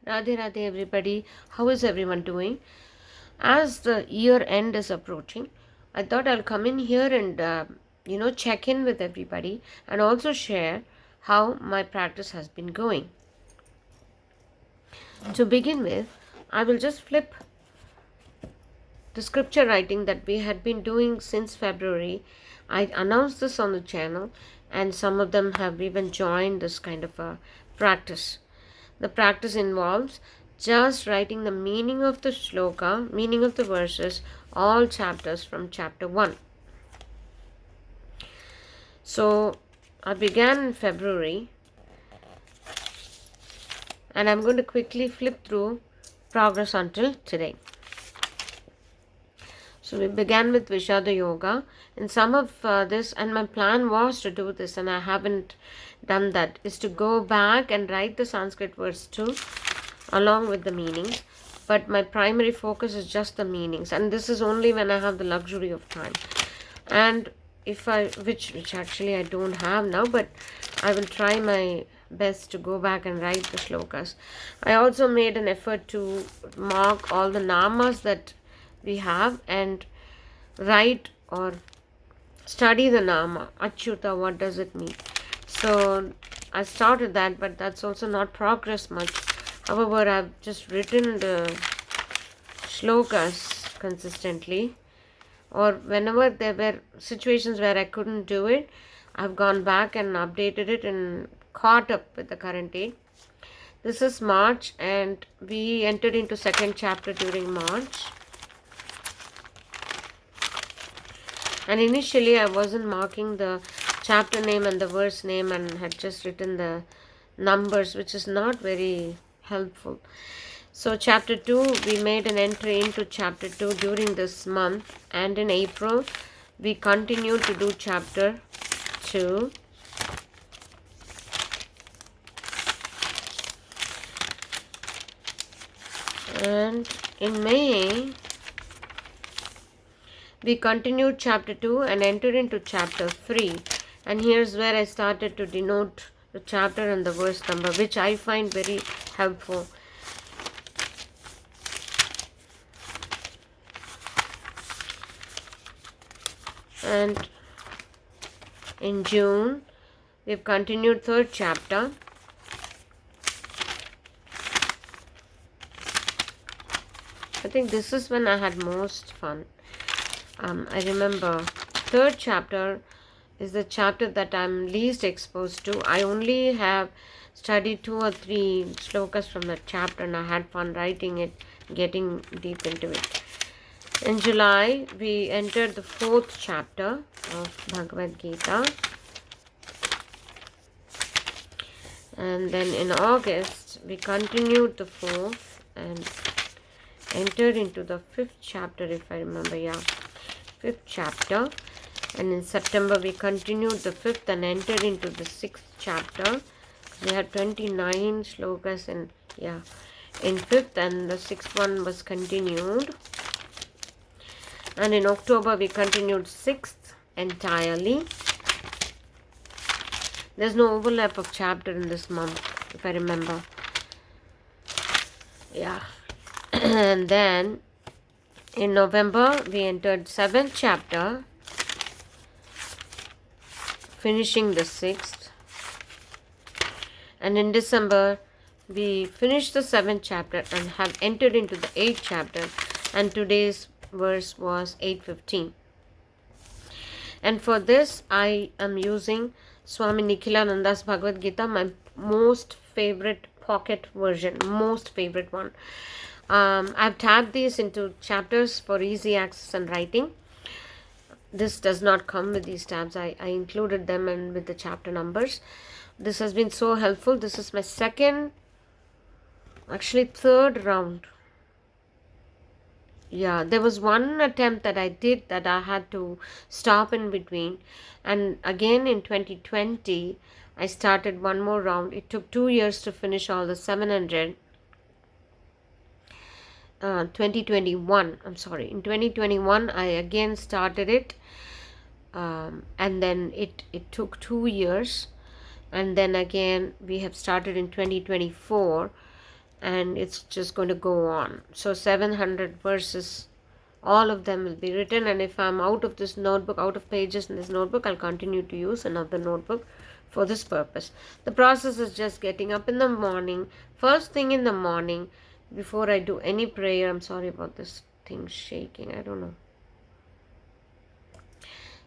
Radhe Radhe everybody. How is everyone doing? As the year end is approaching, I thought I'll come in here and check in with everybody and also share how my practice has been going. To begin with, I will just flip the scripture writing that we had been doing since February. I announced this on the channel, and some of them have even joined this kind of a practice. The practice involves just writing the meaning of the shloka, meaning of the verses, all chapters from chapter 1. So I began in February, and I'm going to quickly flip through progress until today. So we began with Vishada Yoga, and some of this, and my plan was to do this, and I haven't done that, is to go back and write the Sanskrit words too, along with the meanings. But my primary focus is just the meanings, and this is only when I have the luxury of time. And if I, which actually I don't have now, but I will try my best to go back and write the shlokas. I also made an effort to mark all the namas that we have and write or study the nama. Achyuta, what does it mean? So I started that, but that's also not progress much. However, I've just written the shlokas consistently, or whenever there were situations where I couldn't do it, I've gone back and updated it and caught up with the current date. This is March, and we entered into second chapter during March. And initially I wasn't marking the chapter name and the verse name and had just written the numbers, which is not very helpful. So chapter 2, we made an entry into chapter 2 during this month, and in April we continued to do chapter 2. And in May we continued chapter 2 and entered into chapter 3, and here's where I started to denote the chapter and the verse number, which I find very helpful. And in June we've continued third chapter. I think this is when I had most fun. I remember third chapter is the chapter that I'm least exposed to. I only have studied 2 or 3 slokas from that chapter, and I had fun writing it, getting deep into it. In July, we entered the 4th chapter of Bhagavad Gita. And then in August, we continued the 4th and entered into the 5th chapter, if I remember, 5th chapter. And in September we continued the 5th and entered into the 6th chapter. We had 29 shlokas in 5th, and the 6th one was continued. And in October we continued 6th entirely. There's no overlap of chapter in this month, if I remember. And then in November we entered 7th chapter, finishing the 6th. And in December we finished the 7th chapter and have entered into the 8th chapter, and today's verse was 8:15. And for this I am using Swami Nikhilananda's Bhagavad Gita, my most favorite pocket version, most favorite one. I've tabbed these into chapters for easy access and writing. This does not come with these tabs. I included them and with the chapter numbers. This has been so helpful. This is my third round. There was one attempt that I did that I had to stop in between, and again in 2020 I started one more round. It took 2 years to finish all the 700. 2021, I'm sorry, in 2021 I again started it, and then it took 2 years, and then again we have started in 2024, and it's just going to go on. So 700 verses, all of them will be written, and if I'm out of this notebook, out of pages in this notebook, I'll continue to use another notebook for this purpose. The process is just getting up in the morning, first thing in the morning, before I do any prayer. I'm sorry about this thing shaking, I don't know.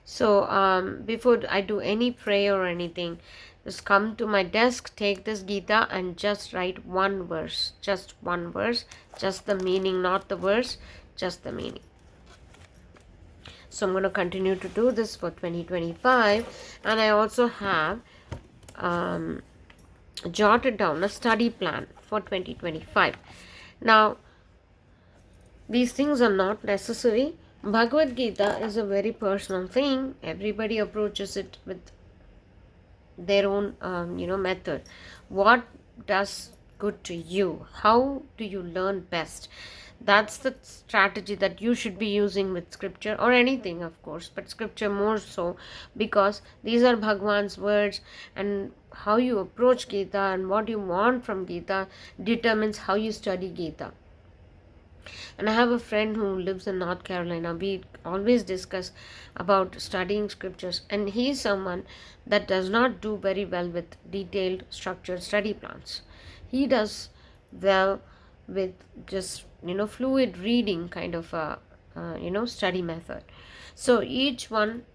So before I do any prayer or anything, just come to my desk, take this Gita and just write one verse, just one verse, just the meaning, not the verse, just the meaning. So I'm going to continue to do this for 2025, and I also have jotted down a study plan for 2025. Now, these things are not necessary. Bhagavad Gita is a very personal thing. Everybody approaches it with their own method. What does good to you? How do you learn best? That's the strategy that you should be using with scripture, or anything, of course, but scripture more so, because these are Bhagwan's words, and how you approach Gita and what you want from Gita determines how you study Gita. And I have a friend who lives in North Carolina. We always discuss about studying scriptures, and he is someone that does not do very well with detailed structured study plans. He does well with just fluid reading kind of a study method. So each one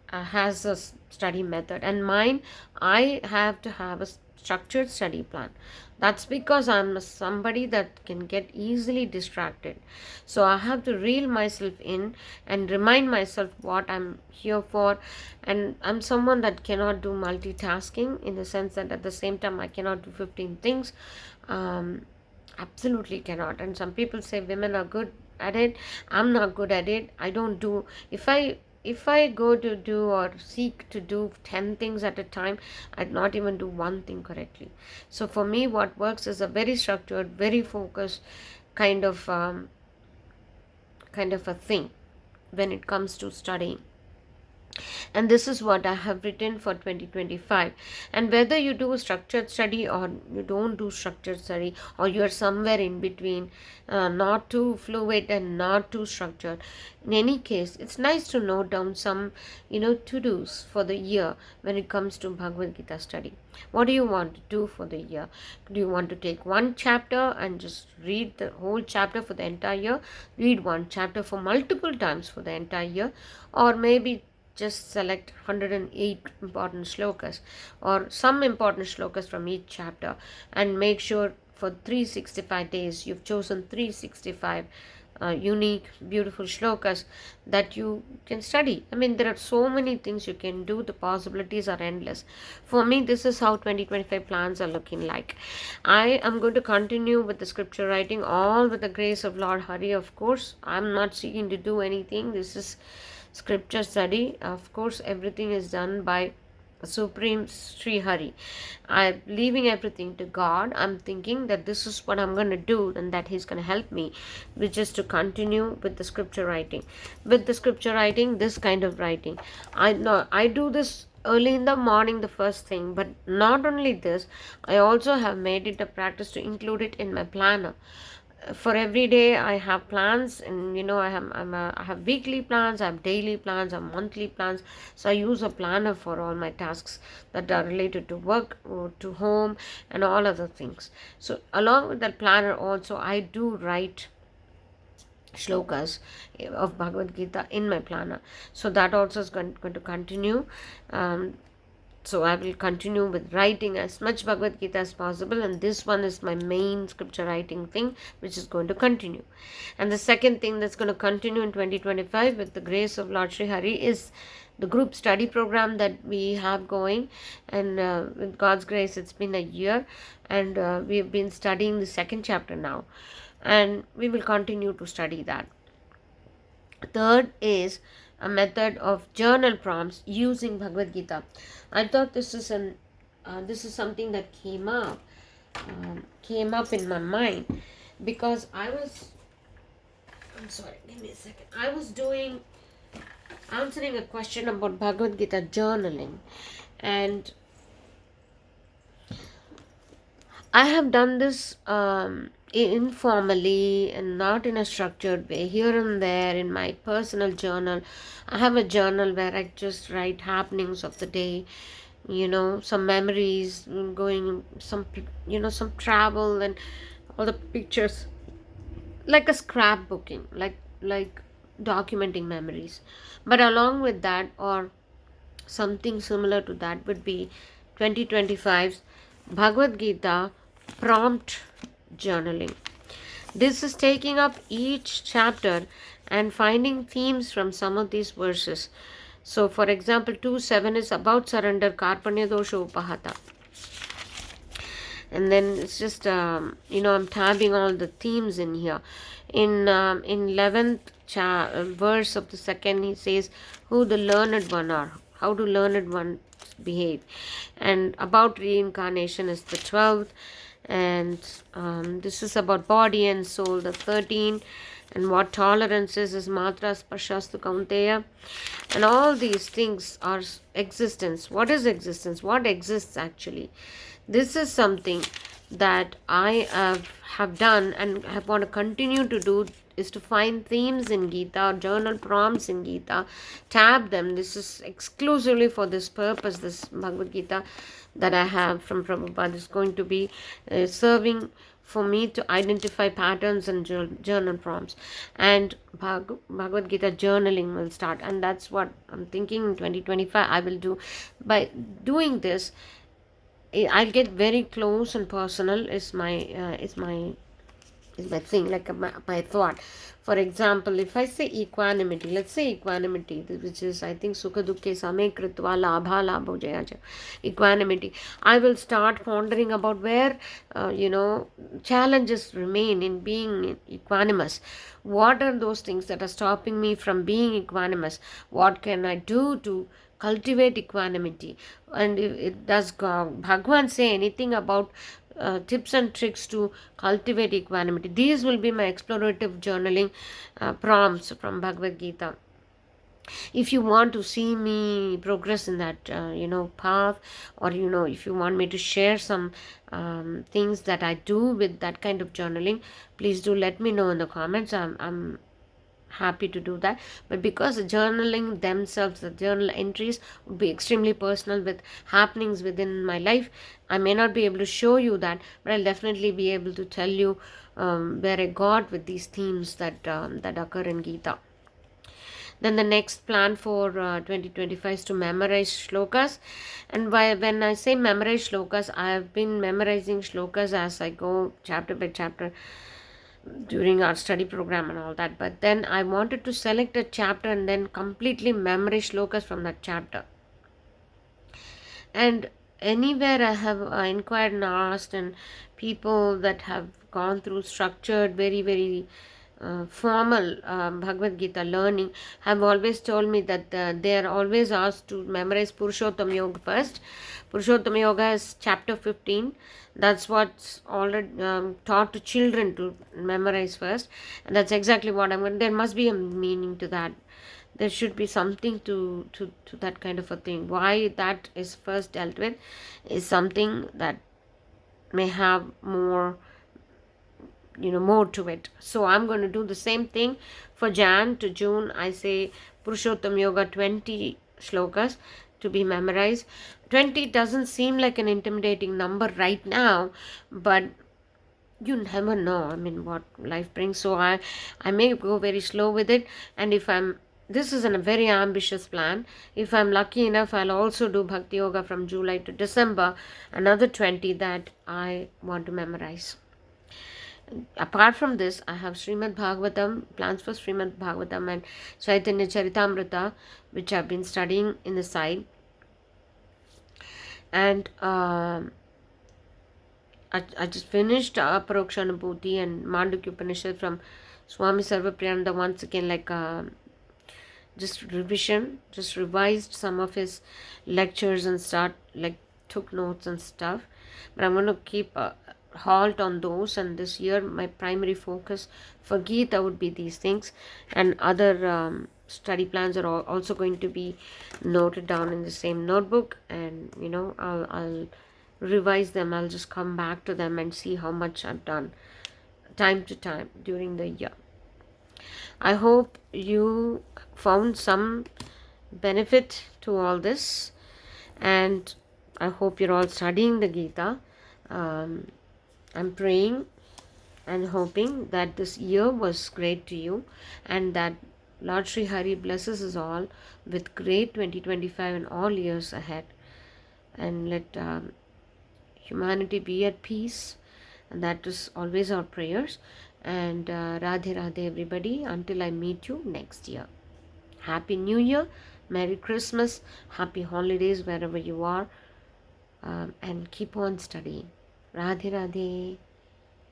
has a study method, and mine, I have to have a structured study plan. That's because I'm somebody that can get easily distracted. So I have to reel myself in and remind myself what I'm here for. And I'm someone that cannot do multitasking, in the sense that at the same time I cannot do 15 things. Absolutely cannot. And some people say women are good at it. I'm not good at it. I don't do, if I go to do or seek to do 10 things at a time, I'd not even do one thing correctly. So for me, what works is a very structured, very focused kind of a thing when it comes to studying. And this is what I have written for 2025. And whether you do structured study or you don't do structured study, or you're somewhere in between, not too fluid and not too structured, in any case, it's nice to note down some to-dos for the year when it comes to Bhagavad Gita study. What do you want to do for the year? Do you want to take one chapter and just read the whole chapter for the entire year? Read one chapter for multiple times for the entire year? Or maybe just select 108 important shlokas, or some important shlokas from each chapter, and make sure for 365 days you've chosen 365 unique, beautiful shlokas that you can study. I mean, there are so many things you can do. The possibilities are endless. For me, this is how 2025 plans are looking like. I am going to continue with the scripture writing, all with the grace of Lord Hari, of course. I'm not seeking to do anything. This is scripture study. Of course, everything is done by Supreme Sri Hari. I'm leaving everything to God. I'm thinking that this is what I'm going to do, and that He's going to help me, which is to continue with the scripture writing. With the scripture writing, this kind of writing, I know I do this early in the morning, the first thing. But not only this, I also have made it a practice to include it in my planner. For every day I have plans, and I have weekly plans, I have daily plans, I have monthly plans. So I use a planner for all my tasks that are related to work or to home and all other things. So along with that planner also, I do write shlokas of Bhagavad Gita in my planner. So that also is going to continue. So I will continue with writing as much Bhagavad Gita as possible, and this one is my main scripture writing thing, which is going to continue. And the second thing that's going to continue in 2025 with the grace of Lord Sri Hari is the group study program that we have going. And with God's grace, it's been a year, and we've been studying the second chapter now, and we will continue to study that. Third is a method of journal prompts using Bhagavad Gita. I thought this is something that came up in my mind, because I'm sorry, give me a second. I was answering a question about Bhagavad Gita journaling, and I have done this informally and not in a structured way, here and there in my personal journal. I have a journal where I just write happenings of the day, some memories, going, some travel, and all the pictures, like a scrapbooking, like documenting memories. But along with that, or something similar to that, would be 2025's Bhagavad Gita prompt journaling. This is taking up each chapter and finding themes from some of these verses. So, for example, 2:7 is about surrender, Karpanya dosha upahata. And then it's just, I'm tabbing all the themes in here. In 11th verse of the second, he says, who the learned one are, how do learned ones behave. And about reincarnation is the 12th. And this is about body and soul, the 13th. And what tolerance is matra sparshastu kaunteya. And all these things are existence. What is existence? What exists actually? This is something that I have done and I want to continue to do, is to find themes in Gita or journal prompts in Gita, tab them. This is exclusively for this purpose. This Bhagavad Gita that I have from Prabhupada is going to be serving for me to identify patterns and journal prompts. And Bhagavad Gita journaling will start, and that's what I'm thinking in 2025 I will do. By doing this, I'll get very close and personal. Is my thing, like my thought. For example, if I say equanimity, let's say equanimity, which is, I think, sukha dukkhe same kritva labha labho jaya jaya. Equanimity. I will start pondering about where, challenges remain in being equanimous. What are those things that are stopping me from being equanimous? What can I do to cultivate equanimity? And does Bhagwan say anything about tips and tricks to cultivate equanimity? These will be my explorative journaling prompts from Bhagavad Gita. If you want to see me progress in that path, or if you want me to share some things that I do with that kind of journaling, please do let me know in the comments. I'm happy to do that. But because the journaling themselves, the journal entries, would be extremely personal with happenings within my life, I may not be able to show you that, but I'll definitely be able to tell you where I got with these themes that occur in Gita. Then the next plan for 2025 is to memorize shlokas. And when I say memorize shlokas, I have been memorizing shlokas as I go chapter by chapter during our study program and all that. But then I wanted to select a chapter and then completely memorize shlokas from that chapter. And anywhere I have inquired and asked, and people that have gone through structured, very, very formal Bhagavad Gita learning, have always told me that they are always asked to memorize Purushottam Yoga first. Purushottam Yoga is chapter 15. That's what's already taught to children to memorize first, and that's exactly what I'm going. There must be a meaning to that. There should be something to that kind of a thing. Why that is first dealt with is something that may have more to it. So I'm going to do the same thing for Jan to June. I say Purushottam Yoga 20 shlokas to be memorized. 20 doesn't seem like an intimidating number right now, but you never know, I mean, what life brings. So I may go very slow with it, and this is a very ambitious plan. If I'm lucky enough, I'll also do Bhakti Yoga from July to December, another 20 that I want to memorize. Apart from this, I have Srimad Bhagavatam, plans for Srimad Bhagavatam and Chaitanya Charitamrita, which I've been studying in the side. And I just finished Aparoksha Anubhuti and Mandukya Upanishad from Swami Sarvapriyananda once again, like just revision, just revised some of his lectures and took notes and stuff. But I'm going to keep a halt on those, and this year my primary focus for Gita would be these things, and other study plans are also going to be noted down in the same notebook, and I'll revise them. I'll just come back to them and see how much I've done time to time during the year. I hope you found some benefit to all this, and I hope you're all studying the Gita. I'm praying and hoping that this year was great to you, and that Lord Sri Hari blesses us all with great 2025 and all years ahead, and let humanity be at peace, and that is always our prayers. And Radhe Radhe everybody, until I meet you next year. Happy New Year, Merry Christmas, Happy Holidays wherever you are, and keep on studying. Radhe Radhe.